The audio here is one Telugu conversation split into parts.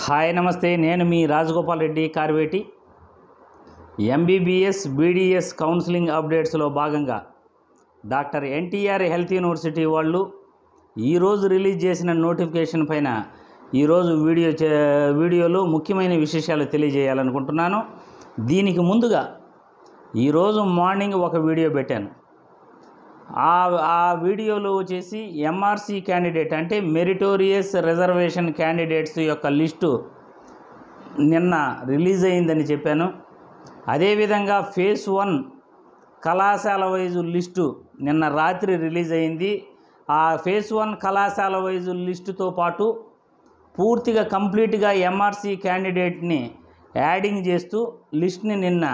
హాయ్ నమస్తే, నేను మీ Rajagopal Reddy Karveti. MBBS BDS counselling అప్డేట్స్లో భాగంగా డాక్టర్ ఎన్టీఆర్ హెల్త్ యూనివర్సిటీ వాళ్ళు ఈరోజు రిలీజ్ చేసిన నోటిఫికేషన్ పైన ఈరోజు వీడియోలో ముఖ్యమైన విశేషాలు తెలియజేయాలనుకుంటున్నాను. దీనికి ముందుగా ఈరోజు మార్నింగ్ ఒక వీడియో పెట్టాను. ఆ వీడియోలో వచ్చేసి ఎంఆర్సీ క్యాండిడేట్ అంటే మెరిటోరియస్ రిజర్వేషన్ క్యాండిడేట్స్ యొక్క లిస్టు నిన్న రిలీజ్ అయిందని చెప్పాను. అదేవిధంగా ఫేజ్ 1 కళాశాల వైజు లిస్టు నిన్న రాత్రి రిలీజ్ అయింది. ఆ ఫేజ్ 1 కళాశాల వైజు లిస్టుతో పాటు పూర్తిగా కంప్లీట్గా ఎంఆర్సీ క్యాండిడేట్ని యాడింగ్ చేస్తూ లిస్ట్ని నిన్న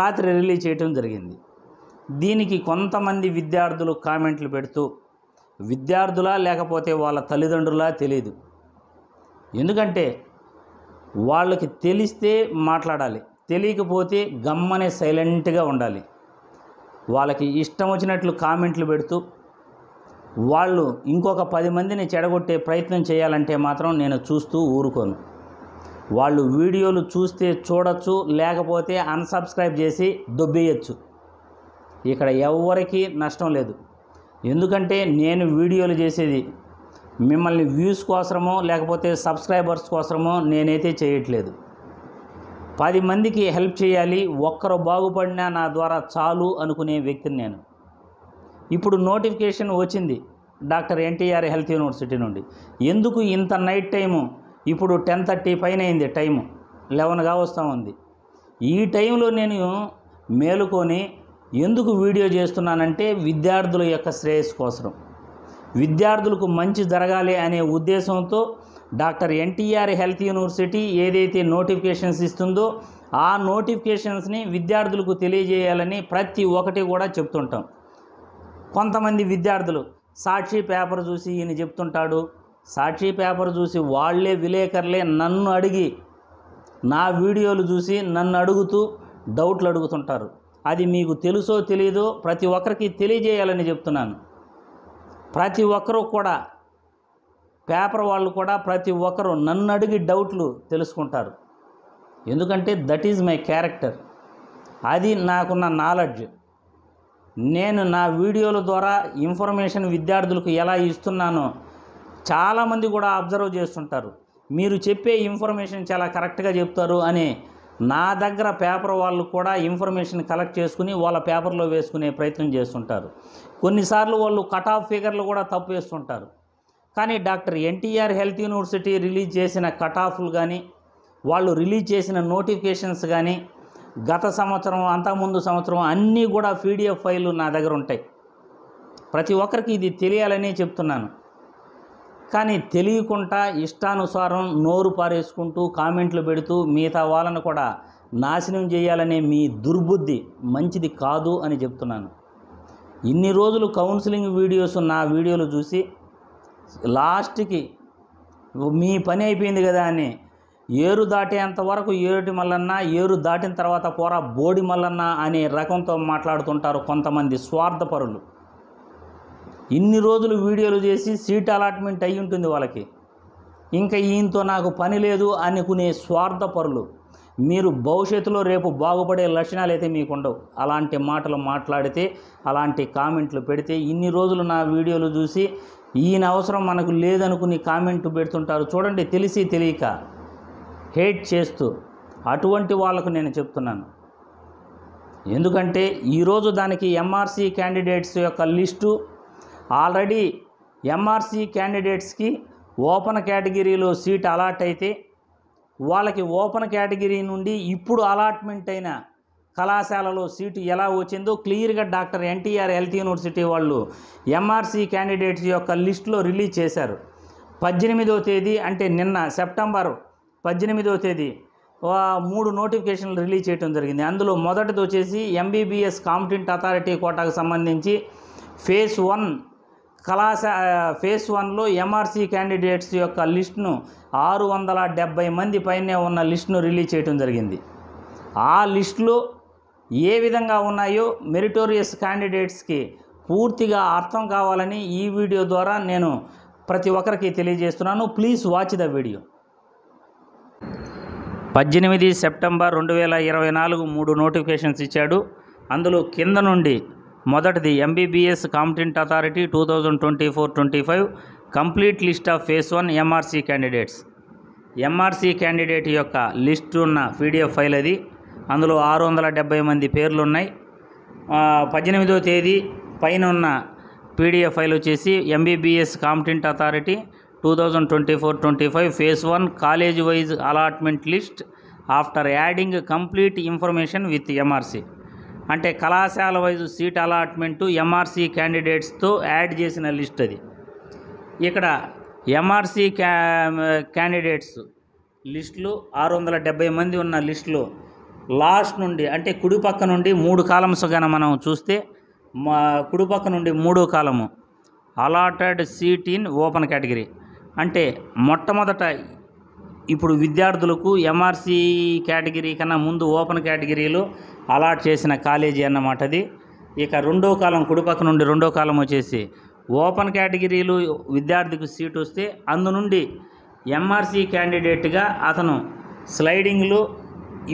రాత్రి రిలీజ్ చేయడం జరిగింది. దీనికి కొంతమంది విద్యార్థులు కామెంట్లు పెడుతూ, విద్యార్థులా లేకపోతే వాళ్ళ తల్లిదండ్రులా తెలియదు. ఎందుకంటే వాళ్ళకి తెలిస్తే మాట్లాడాలి, తెలియకపోతే గమ్మనే సైలెంట్గా ఉండాలి. వాళ్ళకి ఇష్టం వచ్చినట్లు కామెంట్లు పెడుతూ వాళ్ళు ఇంకొక 10 మందిని చెడగొట్టే ప్రయత్నం చేయాలంటే మాత్రం నేను చూస్తూ ఊరుకోను. వాళ్ళు వీడియోలు చూస్తే చూడొచ్చు, లేకపోతే అన్సబ్స్క్రైబ్ చేసి దొబ్బేయచ్చు. ఇక్కడ ఎవరికి నష్టం లేదు. ఎందుకంటే నేను వీడియోలు చేసేది మిమ్మల్ని వ్యూస్ కోసమో లేకపోతే సబ్స్క్రైబర్స్ కోసమో నేనైతే చేయట్లేదు. 10 మందికి హెల్ప్ చేయాలి, ఒక్కరు బాగుపడినా నా ద్వారా చాలు అనుకునే వ్యక్తిని నేను. ఇప్పుడు నోటిఫికేషన్ వచ్చింది డాక్టర్ ఎన్టీఆర్ హెల్త్ యూనివర్సిటీ నుండి. ఎందుకు ఇంత నైట్ టైము? ఇప్పుడు 10:30 పైన అయింది, టైము 11గా వస్తూ ఉంది. ఈ టైంలో నేను మేలుకొని ఎందుకు వీడియో చేస్తున్నానంటే విద్యార్థుల యొక్క శ్రేయస్సు కోసం, విద్యార్థులకు మంచి జరగాలి అనే ఉద్దేశంతో డాక్టర్ ఎన్టీఆర్ హెల్త్ యూనివర్సిటీ ఏదైతే నోటిఫికేషన్స్ ఇస్తుందో ఆ నోటిఫికేషన్స్ని విద్యార్థులకు తెలియజేయాలని ప్రతి ఒక్కటి కూడా చెప్తుంటాం. కొంతమంది విద్యార్థులు సాక్షి పేపర్ చూసి ఈయన చెప్తుంటాడు, సాక్షి పేపర్ చూసి వాళ్ళే విలేకరులే నన్ను అడిగి నా వీడియోలు చూసి నన్ను అడుగుతూ డౌట్లు అడుగుతుంటారు. అది మీకు తెలుసో తెలియదో ప్రతి ఒక్కరికి తెలియజేయాలని చెప్తున్నాను. ప్రతి ఒక్కరూ కూడా పేపర్ వాళ్ళు కూడా ప్రతి ఒక్కరూ నన్ను అడిగి డౌట్లు తెలుసుకుంటారు. ఎందుకంటే దట్ ఈజ్ మై క్యారెక్టర్, అది నాకున్న నాలెడ్జ్. నేను నా వీడియోల ద్వారా ఇన్ఫర్మేషన్ విద్యార్థులకు ఎలా ఇస్తున్నానో చాలామంది కూడా అబ్జర్వ్ చేస్తుంటారు. మీరు చెప్పే ఇన్ఫర్మేషన్ చాలా కరెక్ట్గా చెప్తారు అని నా దగ్గర పేపర్ వాళ్ళు కూడా ఇన్ఫర్మేషన్ కలెక్ట్ చేసుకుని వాళ్ళ పేపర్లో వేసుకునే ప్రయత్నం చేస్తుంటారు. కొన్నిసార్లు వాళ్ళు కట్ ఆఫ్ ఫిగర్లు కూడా తప్పు వేస్తుంటారు. కానీ doctor NTR health university release చేసిన కట్ ఆఫ్లు కానీ, వాళ్ళు రిలీజ్ చేసిన నోటిఫికేషన్స్ కానీ, గత సంవత్సరం అంతకుముందు సంవత్సరం అన్నీ కూడా PDF ఫైళ్ళు నా దగ్గర ఉంటాయి. ప్రతి ఒక్కరికి ఇది తెలియాలని చెప్తున్నాను. కానీ తెలియకుండా ఇష్టానుసారం నోరు పారేసుకుంటూ కామెంట్లు పెడుతూ మిగతా వాళ్ళను కూడా నాశనం చేయాలనే మీ దుర్బుద్ధి మంచిది కాదు అని చెప్తున్నాను. ఇన్ని రోజులు కౌన్సిలింగ్ వీడియోస్ నా వీడియోలు చూసి లాస్ట్కి మీ పని అయిపోయింది కదా అని ఏరు దాటేంత వరకు ఏరుటి మల్లన్న, ఏరు దాటిన తర్వాత పోరా బోడి మల్లన్న అనే రకంతో మాట్లాడుతుంటారు కొంతమంది స్వార్థపరులు. ఇన్ని రోజులు వీడియోలు చేసి సీట్ అలాట్మెంట్ అయ్యి ఉంటుంది వాళ్ళకి, ఇంకా ఈయనతో నాకు పని లేదు అనుకునే స్వార్థపరులు. మీరు భవిష్యత్తులో రేపు బాగుపడే లక్షణాలు అయితే మీకు ఉండవు. అలాంటి మాటలు మాట్లాడితే, అలాంటి కామెంట్లు పెడితే, ఇన్ని రోజులు నా వీడియోలు చూసి ఈయన అవసరం మనకు లేదనుకుని కామెంట్ పెడుతుంటారు చూడండి, తెలిసి తెలియక హేట్ చేస్తూ. అటువంటి వాళ్ళకు నేను చెప్తున్నాను. ఎందుకంటే ఈరోజు దానికి ఎంఆర్సీ క్యాండిడేట్స్ యొక్క లిస్టు ఆల్రెడీ ఎంఆర్సీ క్యాండిడేట్స్కి ఓపెన్ కేటగిరీలో సీట్ అలాట్ అయితే వాళ్ళకి ఓపెన్ కేటగిరీ నుండి ఇప్పుడు అలాట్మెంట్ అయిన కళాశాలలో సీటు ఎలా వచ్చిందో క్లియర్గా డాక్టర్ ఎన్టీఆర్ హెల్త్ యూనివర్సిటీ వాళ్ళు ఎంఆర్సీ క్యాండిడేట్స్ యొక్క లిస్టులో రిలీజ్ చేశారు. 18వ తేదీ అంటే నిన్న సెప్టెంబర్ 18వ తేదీ 3 నోటిఫికేషన్లు రిలీజ్ చేయడం జరిగింది. అందులో మొదటిది వచ్చేసి ఎంబీబీఎస్ కాంపిటెంట్ అథారిటీ కోటాకు సంబంధించి ఫేజ్ 1 ఫేజ్ 1లో ఎంఆర్సీ క్యాండిడేట్స్ యొక్క లిస్టును 670 మంది పైనే ఉన్న లిస్టును రిలీజ్ చేయడం జరిగింది. ఆ లిస్టులో ఏ విధంగా ఉన్నాయో మెరిటోరియస్ క్యాండిడేట్స్కి పూర్తిగా అర్థం కావాలని ఈ వీడియో ద్వారా నేను ప్రతి ఒక్కరికి తెలియజేస్తున్నాను. Please watch the video. 18 September 2024 3 notifications ఇచ్చాడు. అందులో కింద నుండి మొదటిది MBBS competent authority 2024-25 complete list of phase 1 MRC candidates. MRC candidate యొక్క లిస్ట్ ఉన్న పీడిఎఫ్ ఫైల్ అది. అందులో 670 మంది పేర్లు ఉన్నాయి. 18వ తేదీ పైన ఉన్న పీడిఎఫ్ ఫైల్ వచ్చేసి MBBS competent authority 2024-25 phase 1 college wise allotment list after adding complete information with MRC. అంటే కళాశాల వైజు సీట్ అలాట్మెంటు ఎంఆర్సీ క్యాండిడేట్స్తో యాడ్ చేసిన లిస్ట్ అది. ఇక్కడ ఎంఆర్సీ క్యాండిడేట్స్ లిస్టులు 670 మంది ఉన్న లిస్టులో లాస్ట్ నుండి అంటే కుడిపక్క నుండి 3 కాలమ్స్ కానీ మనం చూస్తే కుడిపక్క నుండి 3వ కాలము allotted seat in open category. అంటే మొట్టమొదట ఇప్పుడు విద్యార్థులకు ఎంఆర్సీ కేటగిరీ కన్నా ముందు ఓపెన్ కేటగిరీలో అలాట్ చేసిన కాలేజీ అన్నమాట అది. ఇక 2వ కాలం కుడిపక్క నుండి 2వ కాలం వచ్చేసి ఓపెన్ కేటగిరీలు విద్యార్థికి సీట్ వస్తే అందు నుండి ఎంఆర్సీ క్యాండిడేట్గా అతను స్లైడింగ్లో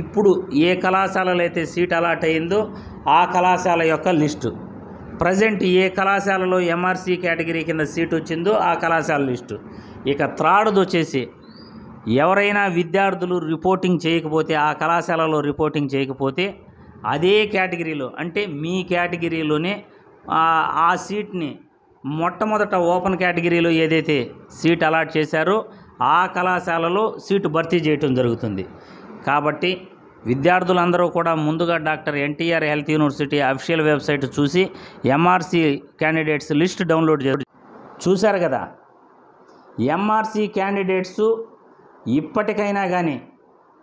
ఇప్పుడు ఏ కళాశాలలో అయితే సీట్ అలాట్ అయిందో ఆ కళాశాల యొక్క లిస్టు, ప్రజెంట్ ఏ కళాశాలలో ఎంఆర్సీ కేటగిరీ కింద సీట్ వచ్చిందో ఆ కళాశాల లిస్టు. ఇక థర్డ్ది వచ్చేసి ఎవరైనా విద్యార్థులు రిపోర్టింగ్ చేయకపోతే, ఆ కళాశాలలో రిపోర్టింగ్ చేయకపోతే అదే కేటగిరీలో అంటే మీ కేటగిరీలోనే ఆ సీట్ని మొట్టమొదట ఓపెన్ కేటగిరీలో ఏదైతే సీట్ అలాట్ చేశారో ఆ కళాశాలలో సీటు భర్తీ చేయటం జరుగుతుంది. కాబట్టి విద్యార్థులందరూ కూడా ముందుగా doctor NTR health university official website చూసి ఎంఆర్సీ క్యాండిడేట్స్ లిస్ట్ డౌన్లోడ్ చూశారు కదా. ఎంఆర్సీ క్యాండిడేట్స్ ఇప్పటికైనా కానీ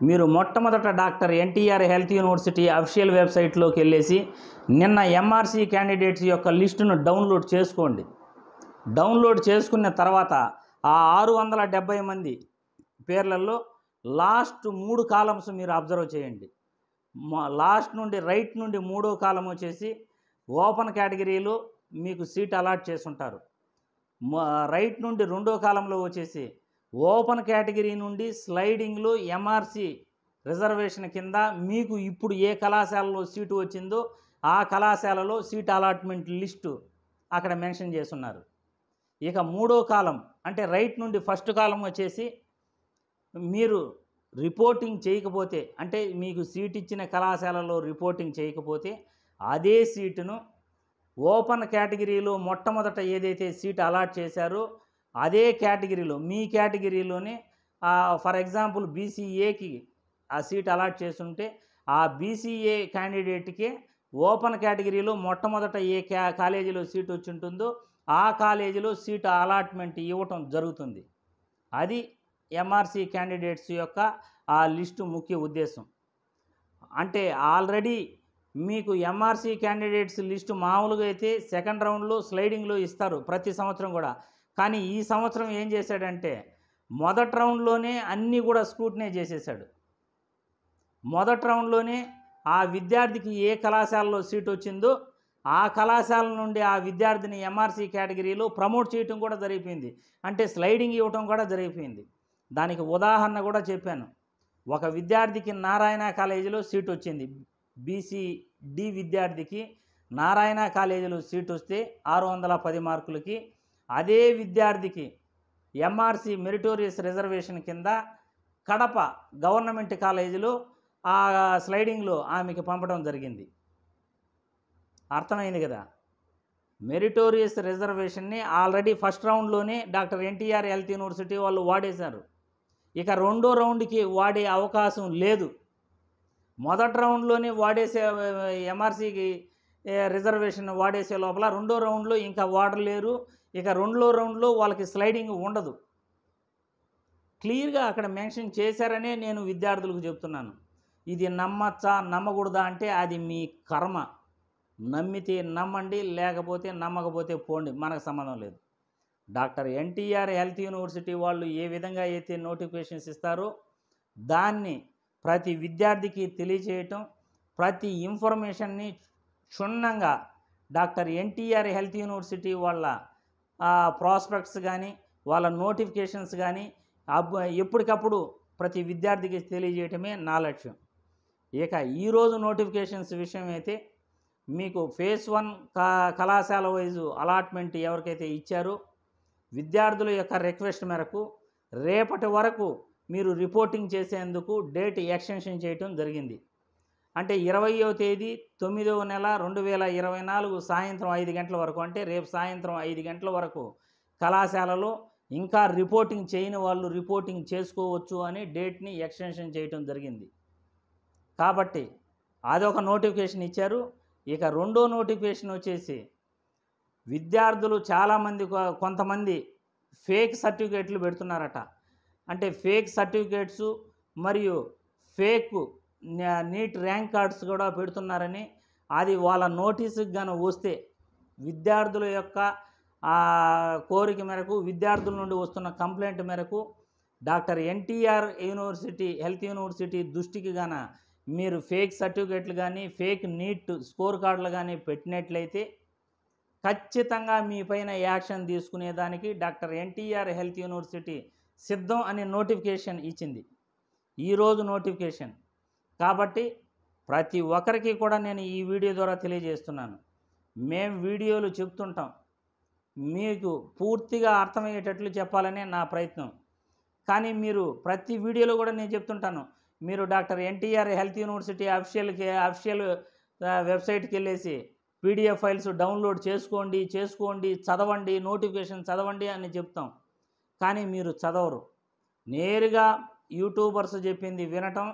మీరు మొట్టమొదట doctor NTR health university official వెబ్సైట్లోకి వెళ్ళేసి నిన్న ఎంఆర్సీ క్యాండిడేట్స్ యొక్క లిస్టును డౌన్లోడ్ చేసుకోండి. డౌన్లోడ్ చేసుకున్న తర్వాత ఆ 670 మంది పేర్లలో లాస్ట్ 3 కాలమ్స్ మీరు అబ్జర్వ్ చేయండి. లాస్ట్ నుండి రైట్ నుండి 3వ కాలం వచ్చేసి ఓపెన్ కేటగిరీలో మీకు సీట్ అలాట్ చేసుంటారు. రైట్ నుండి 2వ కాలంలో వచ్చేసి ఓపెన్ కేటగిరీ నుండి స్లైడింగ్లో ఎంఆర్సీ రిజర్వేషన్ కింద మీకు ఇప్పుడు ఏ కళాశాలలో సీటు వచ్చిందో ఆ కళాశాలలో సీట్ అలాట్మెంట్ లిస్టు అక్కడ మెన్షన్ చేస్తున్నారు. ఇక 3వ కాలం అంటే రైట్ నుండి ఫస్ట్ కాలం వచ్చేసి మీరు రిపోర్టింగ్ చేయకపోతే అంటే మీకు సీట్ ఇచ్చిన కళాశాలలో రిపోర్టింగ్ చేయకపోతే అదే సీటును ఓపెన్ కేటగిరీలో మొట్టమొదట ఏదైతే సీట్ అలాట్ చేశారో అదే కేటగిరీలో మీ కేటగిరీలోనే ఫర్ ఎగ్జాంపుల్ బీసీఏకి ఆ సీట్ అలాట్ చేస్తుంటే ఆ బీసీఏ క్యాండిడేట్కి ఓపెన్ కేటగిరీలో మొట్టమొదట ఏ కాలేజీలో సీట్ వచ్చి ఉంటుందో ఆ కాలేజీలో సీట్ అలాట్మెంట్ ఇవ్వటం జరుగుతుంది. అది ఎంఆర్సీ క్యాండిడేట్స్ యొక్క ఆ లిస్టు ముఖ్య ఉద్దేశం. అంటే ఆల్రెడీ మీకు ఎంఆర్సీ క్యాండిడేట్స్ లిస్టు మామూలుగా అయితే సెకండ్ రౌండ్లో స్లైడింగ్లో ఇస్తారు ప్రతి సంవత్సరం కూడా. కానీ ఈ సంవత్సరం ఏం చేశాడంటే మొదటి రౌండ్లోనే అన్నీ కూడా స్క్రూటినైజ్ చేసేసాడు. మొదటి రౌండ్లోనే ఆ విద్యార్థికి ఏ కళాశాలలో సీట్ వచ్చిందో ఆ కళాశాల నుండి ఆ విద్యార్థిని ఎంఆర్సీ కేటగిరీలో ప్రమోట్ చేయటం కూడా జరిగిపోయింది. అంటే స్లైడింగ్ ఇవ్వటం కూడా జరిగిపోయింది. దానికి ఉదాహరణ కూడా చెప్పాను. ఒక విద్యార్థికి నారాయణ కాలేజీలో సీట్ వచ్చింది. బీసీడి విద్యార్థికి నారాయణ కాలేజీలో సీట్ వస్తే 610 మార్కులకి అదే విద్యార్థికి ఎంఆర్సీ మెరిటోరియస్ రిజర్వేషన్ కింద కడప గవర్నమెంట్ కాలేజీలో ఆ స్లైడింగ్లో ఆమెకి పంపడం జరిగింది. అర్థమైంది కదా. మెరిటోరియస్ రిజర్వేషన్ని ఆల్రెడీ ఫస్ట్ రౌండ్లోనే డాక్టర్ ఎన్టీఆర్ హెల్త్ యూనివర్సిటీ వాళ్ళు వాడేశారు. ఇక 2వ రౌండ్కి వాడే అవకాశం లేదు. మొదటి రౌండ్లోనే వాడేసే ఎంఆర్సీకి రిజర్వేషన్ వాడేసే లోపల 2వ రౌండ్లో ఇంకా వాడలేరు. ఇక 2వ రౌండ్లో వాళ్ళకి స్లైడింగ్ ఉండదు. క్లియర్గా అక్కడ మెన్షన్ చేశారనే నేను విద్యార్థులకు చెప్తున్నాను. ఇది నమ్మచ్చా నమ్మకూడదా అంటే అది మీ కర్మ. నమ్మితే నమ్మండి, లేకపోతే నమ్మకపోతే పోండి, మనకు సంబంధం లేదు. డాక్టర్ ఎన్టీఆర్ హెల్త్ యూనివర్సిటీ వాళ్ళు ఏ విధంగా అయితే నోటిఫికేషన్స్ ఇస్తారో దాన్ని ప్రతి విద్యార్థికి తెలియచేయటం, ప్రతి ఇన్ఫర్మేషన్ని క్షుణ్ణంగా డాక్టర్ ఎన్టీఆర్ హెల్త్ యూనివర్సిటీ వాళ్ళ ప్రాస్పెక్ట్స్ కానీ వాళ్ళ నోటిఫికేషన్స్ కానీ ఎప్పటికప్పుడు ప్రతి విద్యార్థికి తెలియజేయటమే నా లక్ష్యం. ఇక ఈరోజు నోటిఫికేషన్స్ విషయం అయితే మీకు ఫేజ్ 1 కళాశాల వైజు అలాట్మెంట్ ఎవరికైతే ఇచ్చారో విద్యార్థుల యొక్క రిక్వెస్ట్ మేరకు రేపటి వరకు మీరు రిపోర్టింగ్ చేసేందుకు డేట్ ఎక్స్టెన్షన్ చేయటం జరిగింది. అంటే 20వ తేదీ 9వ నెల 2024 సాయంత్రం 5 గంటల వరకు, అంటే రేపు సాయంత్రం 5 గంటల వరకు కళాశాలలో ఇంకా రిపోర్టింగ్ చేయని వాళ్ళు రిపోర్టింగ్ చేసుకోవచ్చు అని డేట్ని ఎక్స్టెన్షన్ చేయటం జరిగింది. కాబట్టి అదొక నోటిఫికేషన్ ఇచ్చారు. ఇక రెండో నోటిఫికేషన్ వచ్చేసి విద్యార్థులు చాలామంది కొంతమంది ఫేక్ సర్టిఫికేట్లు పెడుతున్నారట. అంటే ఫేక్ సర్టిఫికేట్స్ మరియు ఫేక్ నీట్ ర్యాంక్ కార్డ్స్ కూడా పెడుతున్నారని, అది వాళ్ళ నోటీసుకి గాను వస్తే విద్యార్థుల యొక్క కోరిక మేరకు, విద్యార్థుల నుండి వస్తున్న కంప్లైంట్ మేరకు doctor NTR university health university దృష్టికి గాన మీరు ఫేక్ సర్టిఫికేట్లు కానీ ఫేక్ నీట్ స్కోర్ కార్డులు కానీ పెట్టినట్లయితే ఖచ్చితంగా మీ పైన యాక్షన్ తీసుకునేదానికి డాక్టర్ ఎన్టీఆర్ హెల్త్ యూనివర్సిటీ సిద్ధం అనే నోటిఫికేషన్ ఇచ్చింది. ఈరోజు నోటిఫికేషన్ కాబట్టి ప్రతి ఒక్కరికి కూడా నేను ఈ వీడియో ద్వారా తెలియజేస్తున్నాను. మేము వీడియోలు చెప్తుంటాం, మీకు పూర్తిగా అర్థమయ్యేటట్లు చెప్పాలనే నా ప్రయత్నం. కానీ మీరు ప్రతి వీడియోలో కూడా నేను చెప్తుంటాను, మీరు doctor NTR health university official వెబ్సైట్కి వెళ్ళేసి పీడిఎఫ్ ఫైల్స్ డౌన్లోడ్ చేసుకోండి, చదవండి, నోటిఫికేషన్ చదవండి అని చెప్తాం. కానీ మీరు చదవరు. నేరుగా యూట్యూబర్స్ చెప్పింది వినటం,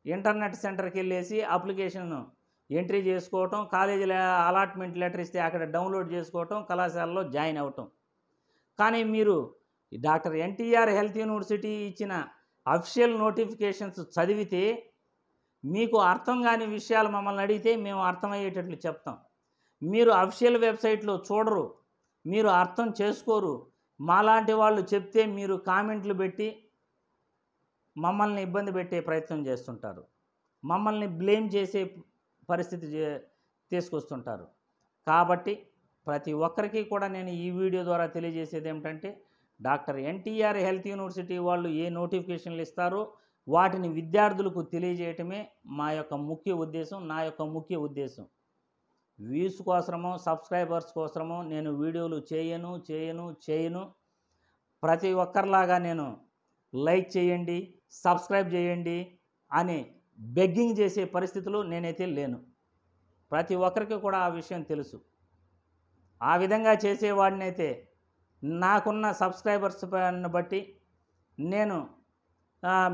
ఇంటర్నెట్ సెంటర్కి వెళ్ళేసి అప్లికేషన్ ఎంట్రీ చేసుకోవటం, కాలేజీలో అలాట్మెంట్ లెటర్ ఇస్తే అక్కడ డౌన్లోడ్ చేసుకోవటం, కళాశాలలో జాయిన్ అవ్వటం. కానీ మీరు డాక్టర్ ఎన్టీఆర్ హెల్త్ యూనివర్సిటీ ఇచ్చిన అఫీషియల్ నోటిఫికేషన్స్ చదివితే మీకు అర్థం కాని విషయాలు మమ్మల్ని అడిగితే మేము అర్థమయ్యేటట్లు చెప్తాం. మీరు అఫీషియల్ వెబ్సైట్లో చూడరు, మీరు అర్థం చేసుకోరు. మాలాంటి వాళ్ళు చెప్తే మీరు కామెంట్లు పెట్టి మమ్మల్ని ఇబ్బంది పెట్టే ప్రయత్నం చేస్తుంటారు, మమ్మల్ని బ్లేమ్ చేసే పరిస్థితి తీసుకొస్తుంటారు. కాబట్టి ప్రతి ఒక్కరికి కూడా నేను ఈ వీడియో ద్వారా తెలియజేసేది ఏమిటంటే, డాక్టర్ ఎన్టీఆర్ హెల్త్ యూనివర్సిటీ వాళ్ళు ఏ నోటిఫికేషన్లు ఇస్తారో వాటిని విద్యార్థులకు తెలియజేయటమే మా యొక్క ముఖ్య ఉద్దేశం, నా యొక్క ముఖ్య ఉద్దేశం. వ్యూస్ కోసమో సబ్స్క్రైబర్స్ కోసమో నేను వీడియోలు చేయను. ప్రతి ఒక్కరిలాగా నేను లైక్ చేయండి, సబ్స్క్రైబ్ చేయండి అని బెగ్గింగ్ చేసే పరిస్థితిలో నేనైతే లేను. ప్రతి ఒక్కరికి కూడా ఆ విషయం తెలుసు. ఆ విధంగా చేసేవాడినైతే నాకున్న సబ్స్క్రైబర్స్ బట్టి నేను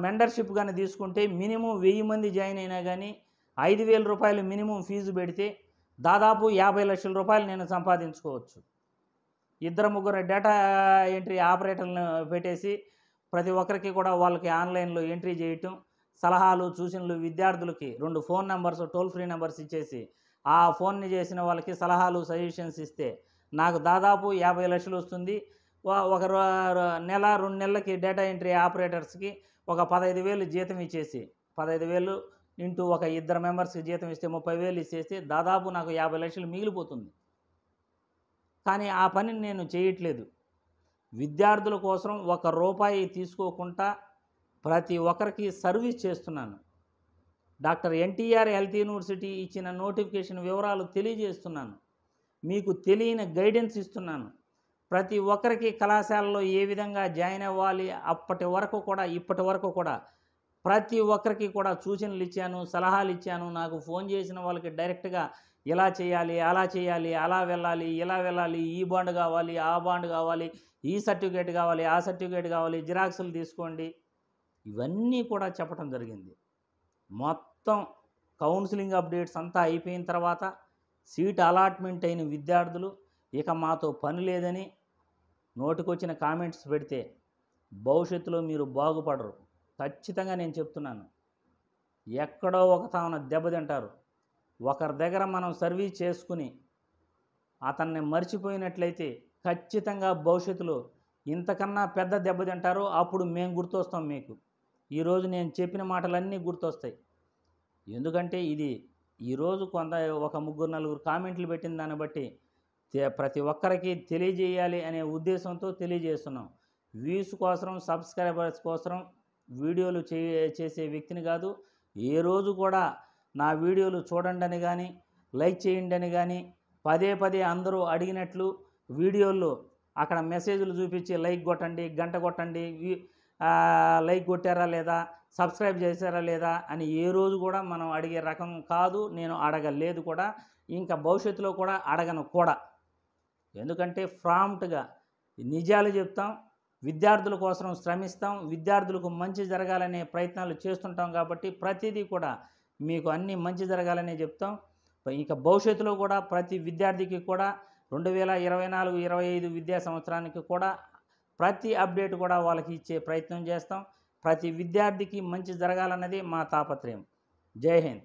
మెంబర్షిప్ కానీ తీసుకుంటే మినిమం 1000 మంది జాయిన్ అయినా కానీ 5000 రూపాయలు మినిమం ఫీజు పెడితే దాదాపు 50 లక్షల రూపాయలు నేను సంపాదించుకోవచ్చు. 2-3 డేటా ఎంట్రీ ఆపరేటర్లను పెట్టేసి ప్రతి ఒక్కరికి కూడా వాళ్ళకి ఆన్లైన్లో ఎంట్రీ చేయటం, సలహాలు సూచనలు విద్యార్థులకి 2 phone numbers toll free numbers ఇచ్చేసి ఆ ఫోన్ని చేసిన వాళ్ళకి సలహాలు సజెషన్స్ ఇస్తే నాకు దాదాపు 50 లక్షలు వస్తుంది. ఒక నెల 2 నెలలకి డేటా ఎంట్రీ ఆపరేటర్స్కి ఒక 15,000 జీతం ఇచ్చేసి 15,000 ఇంటూ ఒక 2 మెంబర్స్కి జీతం ఇస్తే 30,000 ఇచ్చేస్తే దాదాపు నాకు 50 లక్షలు మిగిలిపోతుంది. కానీ ఆ పనిని నేను చేయట్లేదు. విద్యార్థుల కోసం 1 రూపాయి తీసుకోకుండా ప్రతి ఒక్కరికి సర్వీస్ చేస్తున్నాను. డాక్టర్ ఎన్టీఆర్ హెల్త్ యూనివర్సిటీ ఇచ్చిన నోటిఫికేషన్ వివరాలు తెలియజేస్తున్నాను, మీకు తెలియని గైడెన్స్ ఇస్తున్నాను. ప్రతి ఒక్కరికి కళాశాలలో ఏ విధంగా జాయిన్ అవ్వాలి ఇప్పటి వరకు కూడా ప్రతి ఒక్కరికి కూడా సూచనలు ఇచ్చాను, సలహాలు ఇచ్చాను. నాకు ఫోన్ చేసిన వాళ్ళకి డైరెక్ట్గా ఇలా చేయాలి, అలా చేయాలి, అలా వెళ్ళాలి, ఇలా వెళ్ళాలి, ఈ బాండ్ కావాలి, ఆ బాండ్ కావాలి, ఈ సర్టిఫికేట్ కావాలి, ఆ సర్టిఫికేట్ కావాలి, జిరాక్సులు తీసుకోండి, ఇవన్నీ కూడా చెప్పడం జరిగింది. మొత్తం కౌన్సిలింగ్ అప్డేట్స్ అంతా అయిపోయిన తర్వాత సీట్ అలాట్మెంట్ అయిన విద్యార్థులు ఇక మాతో పని లేదని నోటికొచ్చిన కామెంట్స్ పెడితే భవిష్యత్తులో మీరు బాగుపడరు. ఖచ్చితంగా నేను చెప్తున్నాను. ఎక్కడో ఒక తాను దెబ్బతింటారు. ఒకరి దగ్గర మనం సర్వీస్ చేసుకుని అతన్ని మర్చిపోయినట్లయితే ఖచ్చితంగా భవిష్యత్తులో ఇంతకన్నా పెద్ద దెబ్బతింటారు. అప్పుడు మేము గుర్తొస్తాం మీకు. ఈరోజు నేను చెప్పిన మాటలన్నీ గుర్తొస్తాయి. ఎందుకంటే ఇది ఈరోజు ఒక 3-4 కామెంట్లు పెట్టిన దాన్ని బట్టి ప్రతి ఒక్కరికి తెలియజేయాలి అనే ఉద్దేశంతో తెలియజేస్తున్నాం. వ్యూస్ కోసం, సబ్స్క్రైబర్స్ కోసం వీడియోలు చేసే వ్యక్తిని కాదు. ఏ రోజు కూడా నా వీడియోలు చూడండి అని కానీ, లైక్ చేయండి అని కానీ, పదే పదే అందరూ అడిగినట్లు వీడియోల్లో అక్కడ మెసేజ్లు చూపించి లైక్ కొట్టండి, గంట కొట్టండి, లైక్ కొట్టారా లేదా, సబ్స్క్రైబ్ చేశారా లేదా అని ఏ రోజు కూడా మనం అడిగే రకం కాదు. నేను అడగలేదు కూడా, ఇంకా భవిష్యత్తులో కూడా అడగను కూడా. ఎందుకంటే ప్రాంప్ట్గా నిజాలు చెప్తాం, విద్యార్థుల కోసం శ్రమిస్తాం, విద్యార్థులకు మంచి జరగాలనే ప్రయత్నాలు చేస్తుంటాం. కాబట్టి ప్రతిదీ కూడా మీకు అన్నీ మంచి జరగాలనే చెప్తాం. ఇక భవిష్యత్తులో కూడా ప్రతి విద్యార్థికి కూడా 2024-25 విద్యా సంవత్సరానికి కూడా ప్రతి అప్డేట్ కూడా వాళ్ళకి ఇచ్చే ప్రయత్నం చేస్తాం. ప్రతి విద్యార్థికి మంచి జరగాలన్నది మా తాపత్రయం. జై హింద్.